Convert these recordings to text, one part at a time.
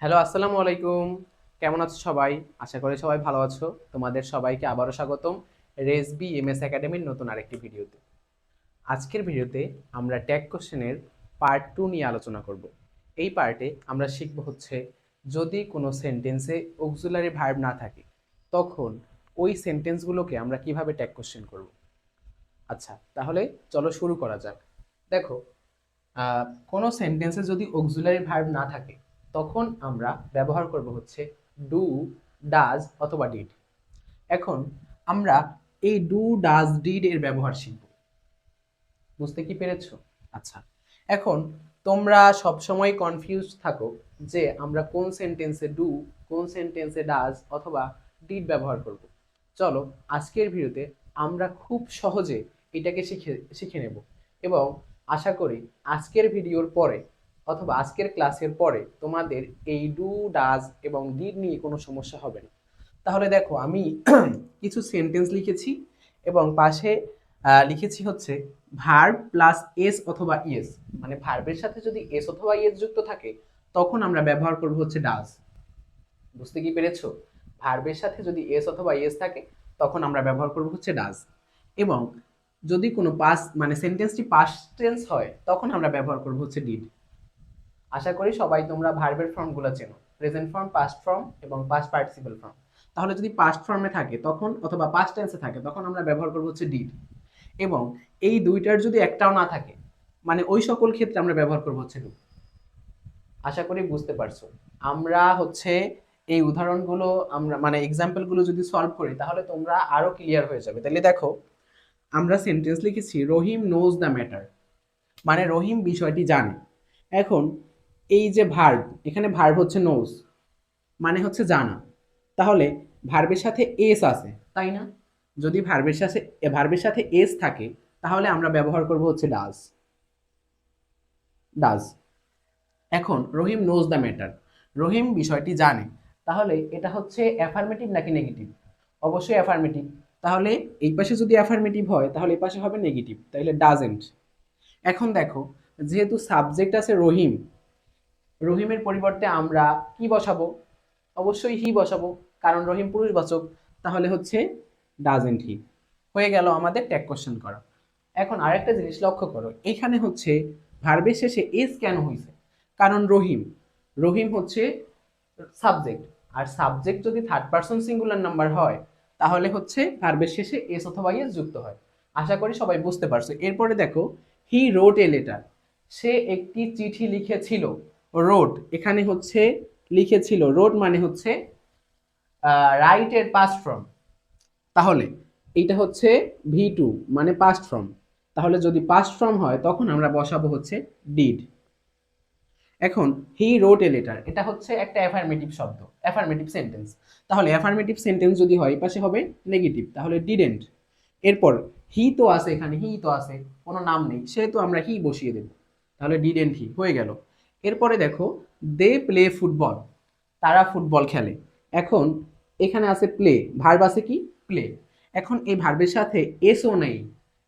Hello, আসসালামু আলাইকুম। কেমন আছো সবাই? আশা করি সবাই ভালো আছো। তোমাদের সবাইকে আবারও স্বাগতম রেসবি এমএস একাডেমির নতুন আরেকটি ভিডিওতে। আজকের ভিডিওতে আমরা ট্যাগ কোশ্চেনের পার্ট 2 নিয়ে আলোচনা করব। এই পার্টে আমরা শিখব হচ্ছে যদি কোনো সেন্টেন্সে অক্সিলারি ভার্ব না থাকে তখন ওই সেন্টেন্সগুলোকে আমরা কিভাবে ট্যাগ কোশ্চেন করব। আচ্ছা, তাহলে চলো শুরু করা যাক। দেখো, কোনো সেন্টেন্সে যদি অক্সিলারি ভার্ব না থাকে তখন আমরা ব্যবহার করব হচ্ছে ডু, ডাজ অথবা ডিড। এখন আমরা এই ডু, ডাজ, ডিড এর ব্যবহার শিখব। বুঝতে কি পেরেছো? আচ্ছা, এখন তোমরা সবসময় কনফিউজ থাকো যে আমরা কোন সেন্টেন্সে ডু, কোন সেন্টেন্সে ডাজ অথবা ডিড ব্যবহার করব। চলো, আজকের ভিডিওতে আমরা খুব সহজে এটাকে শিখে শিখে নেব এবং আশা করি আজকের ভিডিওর পরে অথবা আজকের ক্লাসের পরে তোমাদের এই ডু, ডাজ এবং ডিড নিয়ে কোনো সমস্যা হবে না। তাহলে দেখো, আমি কিছু সেন্টেন্স লিখেছি এবং পাশে লিখেছি হচ্ছে ভার্ব প্লাস এস অথবা ইএস। মানে ভার্বের সাথে যদি এস অথবা ইএস যুক্ত থাকে তখন আমরা ব্যবহার করব হচ্ছে ডাজ। বুঝতে কি পেরেছো? ভার্বের সাথে যদি এস অথবা ইএস থাকে তখন আমরা ব্যবহার করব হচ্ছে ডাজ। এবং যদি কোনো পাস মানে সেন্টেন্সটি পাস্ট টেন্স হয় তখন আমরা ব্যবহার করব হচ্ছে ডিড। আশা করি সবাই তোমরা ভার্বের ফর্মগুলো চেনো, প্রেজেন্ট ফর্ম, পাস্ট ফর্ম এবং পাস্ট পার্টিসিপল ফর্ম। তাহলে যদি পাস্ট ফর্মে থাকে তখন অথবা পাস্ট টেন্সে থাকে তখন আমরা ব্যবহার করব হচ্ছে ডিড। এবং এই দুইটার যদি একটাও না থাকে মানে ওই সকল ক্ষেত্রে আমরা ব্যবহার করব হচ্ছে ডু। আশা করি বুঝতে পারছো। আমরা হচ্ছে এই উদাহরণগুলো আমরা মানে এক্সাম্পলগুলো যদি সলভ করি তাহলে তোমরা আরো ক্লিয়ার হয়ে যাবে। তাহলে দেখো, আমরা সেন্টেন্স লিখেছি রহিম নোজ দ্য ম্যাটার, মানে রহিম বিষয়টি জানে। এখন এই যে ভার্ব, এখানে ভার্ব হচ্ছে নোজ, মানে হচ্ছে জানা। তাহলে ভার্বের সাথে এস আছে, তাই না? যদি ভার্বের সাথে এস থাকে তাহলে আমরা ব্যবহার করব হচ্ছে ডাজ। ডাজ। এখন রহিম নোজ দ্য ম্যাটার, রহিম বিষয়টি জানে। তাহলে এটা হচ্ছে অ্যাফার্মেটিভ নাকি নেগেটিভ? অবশ্যই অ্যাফার্মেটিভ। তাহলে এই পাশে যদি অ্যাফার্মেটিভ হয় তাহলে এই পাশে হবে নেগেটিভ, তাহলে ডাজেন্ট। এখন দেখো, যেহেতু সাবজেক্ট আছে রহিম, রহিমের পরিবর্তে আমরা কি বসাবো? অবশ্যই হি বসাবো, কারণ রহিম পুরুষবাচক। তাহলে হচ্ছে ডাজেন্ট হি। হয়ে গেল আমাদের ট্যাগ কোশ্চেন করা। এখন আরেকটা জিনিস লক্ষ্য করো, এখানে হচ্ছে ভার্বের শেষে এস কেন হয়েছে? কারণ রহিম, রহিম হচ্ছে সাবজেক্ট। আর সাবজেক্ট যদি থার্ড পারসন সিঙ্গুলার নাম্বার হয় তাহলে হচ্ছে ভার্বের শেষে এস অথবা ইএস যুক্ত হয়। আশা করি সবাই বুঝতে পারছো। এরপরে দেখো, হি রোট এ লেটার, সে একটি চিঠি লিখেছিল। রোট এখানে হচ্ছে লিখেছিল, রোট মানে হচ্ছে রাইট এর পাস্ট ফর্ম। তাহলে এইটা হচ্ছে ভি টু মানে পাস্ট ফর্ম। তাহলে যদি পাস্ট ফর্ম হয় তখন আমরা বসাবো হচ্ছে ডিড। এখন হি রোট এ লেটার, এটা হচ্ছে একটা অ্যাফার্মেটিভ শব্দ, অ্যাফার্মেটিভ সেন্টেন্স। তাহলে অ্যাফার্মেটিভ সেন্টেন্স যদি হয় পাশে হবে নেগেটিভ, তাহলে ডিডেন্ট। এরপর হি তো আছে, এখানে হি তো আছে, কোনো নাম নেই, সেহেতু আমরা হি বসিয়ে দেব। তাহলে ডিডেন্ট হি হয়ে গেল। এরপরে দেখো, দে প্লে ফুটবল, তারা ফুটবল খেলে। এখন এখানে আছে প্লে, ভার্ব আছে কি প্লে। এখন এই ভার্বের সাথে এসও নেই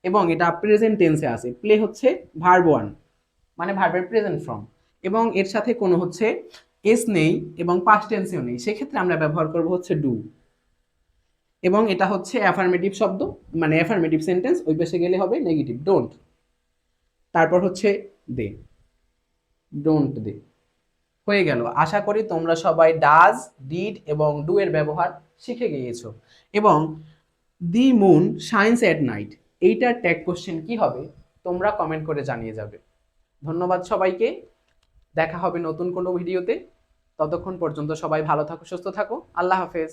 এবং এটা প্রেজেন্ট টেন্সে আছে। প্লে হচ্ছে ভার্ব ওয়ান, মানে ভার্বের প্রেজেন্ট ফর্ম, এবং এর সাথে কোনো হচ্ছে এস নেই এবং পাস্ট টেন্সেও নেই, সেক্ষেত্রে আমরা ব্যবহার করব হচ্ছে ডু। এবং এটা হচ্ছে অ্যাফার্মেটিভ শব্দ, মানে অ্যাফার্মেটিভ সেন্টেন্স, ওই পাশে গেলে হবে নেগেটিভ, ডোন্ট। তারপর হচ্ছে দে, ডোন্ট দে। হয়ে গেল। আশা করি তোমরা সবাই ডাজ, ডিড এবং ডু এর ব্যবহার শিখে গিয়েছো। এবং the moon shines at night, এইটার ট্যাগ কোশ্চেন কি হবে তোমরা কমেন্ট করে জানিয়ে যাবে। ধন্যবাদ সবাইকে। দেখা হবে নতুন কোনো ভিডিওতে। ততক্ষণ পর্যন্ত সবাই ভালো থাকো, সুস্থ থাকো। আল্লাহ হাফেজ।